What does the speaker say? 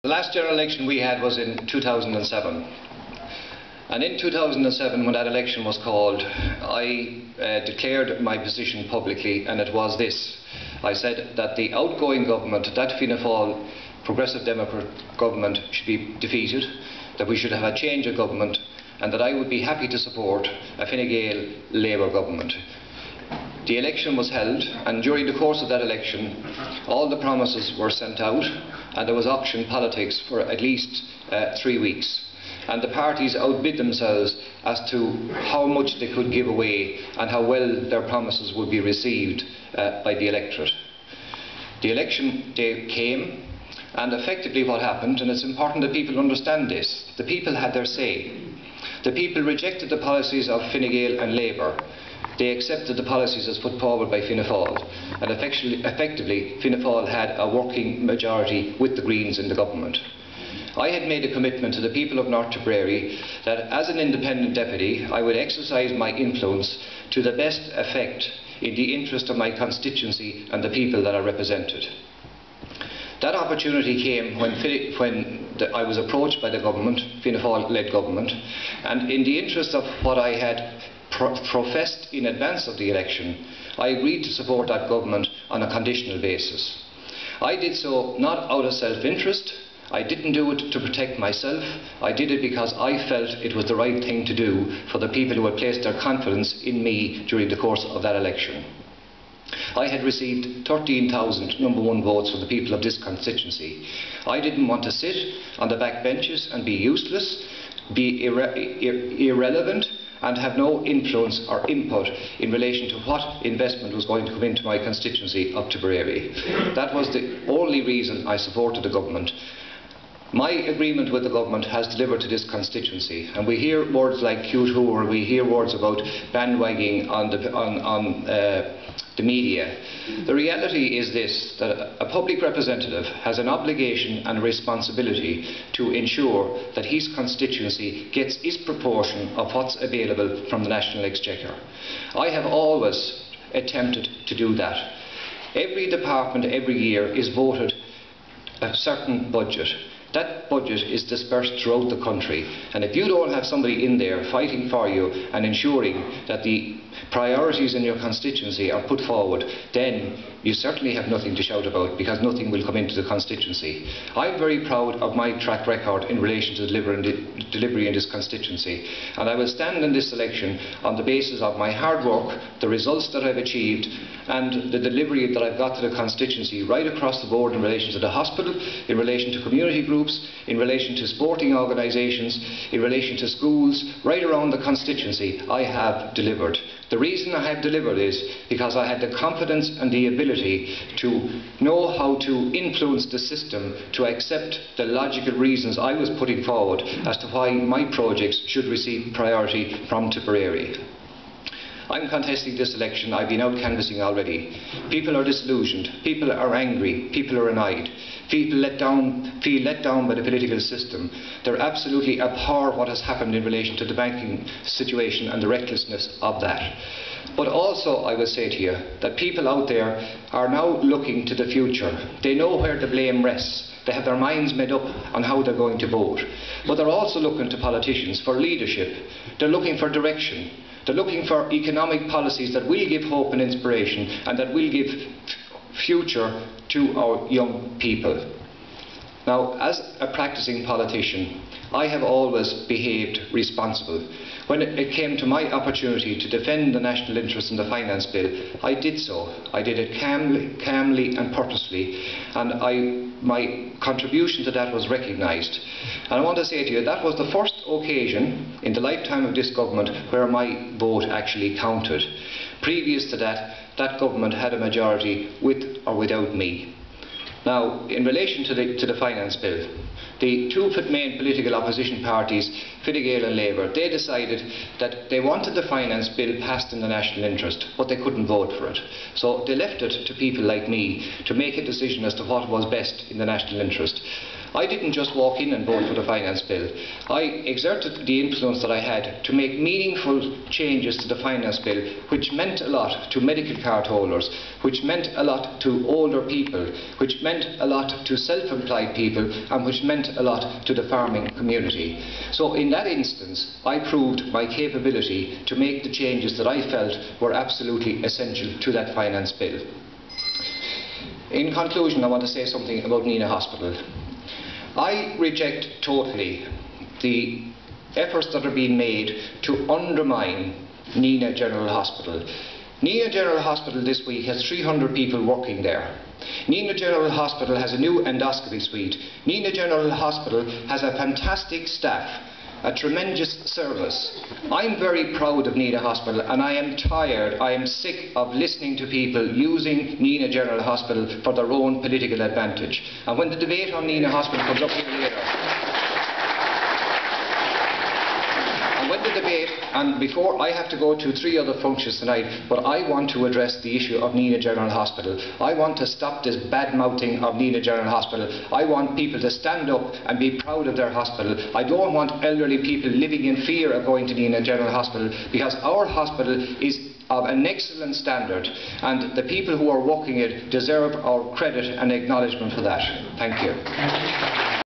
The last general election we had was in 2007. And in 2007, when that election was called, I declared my position publicly, and it was this. I said that the outgoing government, that Fianna Fáil Progressive Democrat government, should be defeated, that we should have a change of government, and that I would be happy to support a Fine Gael Labour government. The election was held, and during the course of that election, all the promises were sent out, and there was auction politics for at least 3 weeks. And the parties outbid themselves as to how much they could give away and how well their promises would be received by the electorate. The election day came, and effectively what happened, and it's important that people understand this, the people had their say. The people rejected the policies of Fine Gael and Labour. They accepted the policies as put forward by Fianna Fáil, and effectively Fianna Fáil had a working majority with the Greens in the government. I had made a commitment to the people of North Tipperary that as an independent deputy I would exercise my influence to the best effect in the interest of my constituency and the people that I represented. That opportunity came when I was approached by the government, Fianna Fáil-led government, and in the interest of what I had professed in advance of the election, I agreed to support that government on a conditional basis. I did so not out of self-interest. I didn't do it to protect myself. I did it because I felt it was the right thing to do for the people who had placed their confidence in me during the course of that election. I had received 13,000 #1 votes from the people of this constituency. I didn't want to sit on the back benches and be useless, be irrelevant, and have no influence or input in relation to what investment was going to come into my constituency of Tipperary. That was the only reason I supported the government. My agreement with the government has delivered to this constituency, and we hear words like cute hoo, or we hear words about bandwagging on the media. The reality is this, that a public representative has an obligation and a responsibility to ensure that his constituency gets his proportion of what's available from the National Exchequer. I have always attempted to do that. Every department every year is voted a certain budget. That budget is dispersed throughout the country, and if you don't have somebody in there fighting for you and ensuring that the priorities in your constituency are put forward, then you certainly have nothing to shout about, because nothing will come into the constituency. I'm very proud of my track record in relation to delivery in this constituency, and I will stand in this election on the basis of my hard work, the results that I've achieved, and the delivery that I've got to the constituency right across the board in relation to the hospital, in relation to community groups, in relation to sporting organisations, in relation to schools, right around the constituency. I have delivered. The reason I have delivered is because I had the confidence and the ability to know how to influence the system to accept the logical reasons I was putting forward as to why my projects should receive priority from Tipperary. I'm contesting this election. I've been out canvassing already. People are disillusioned, people are angry, people are annoyed, people feel let down by the political system. They absolutely abhor what has happened in relation to the banking situation and the recklessness of that. But also I will say to you that people out there are now looking to the future. They know where the blame rests. They have their minds made up on how they're going to vote. But they're also looking to politicians for leadership. They're looking for direction. They're looking for economic policies that will give hope and inspiration, and that will give future to our young people. Now, as a practicing politician, I have always behaved responsible. When it came to my opportunity to defend the national interest in the finance bill, I did so. I did it calmly and purposely, and my contribution to that was recognised. And I want to say to you, that was the first occasion in the lifetime of this government where my vote actually counted. Previous to that, that government had a majority with or without me. Now, in relation to the finance bill, the two main political opposition parties, Fine Gael and Labour, they decided that they wanted the finance bill passed in the national interest, but they couldn't vote for it. So they left it to people like me to make a decision as to what was best in the national interest. I didn't just walk in and vote for the finance bill. I exerted the influence that I had to make meaningful changes to the finance bill, which meant a lot to medical card holders, which meant a lot to older people, which meant a lot to self-employed people, and which meant a lot to the farming community. So in that instance, I proved my capability to make the changes that I felt were absolutely essential to that finance bill. In conclusion, I want to say something about Nenagh Hospital. I reject totally the efforts that are being made to undermine Nenagh General Hospital. Nenagh General Hospital this week has 300 people working there. Nenagh General Hospital has a new endoscopy suite. Nenagh General Hospital has a fantastic staff, a tremendous service. I'm very proud of Nenagh Hospital, and I am tired, I am sick of listening to people using Nenagh General Hospital for their own political advantage. And when the debate on Nenagh Hospital comes up here later, and before I have to go to 3 other functions tonight, but I want to address the issue of Nenagh General Hospital. I want to stop this bad-mouthing of Nenagh General Hospital. I want people to stand up and be proud of their hospital. I don't want elderly people living in fear of going to Nenagh General Hospital, because our hospital is of an excellent standard, and the people who are working it deserve our credit and acknowledgement for that. Thank you.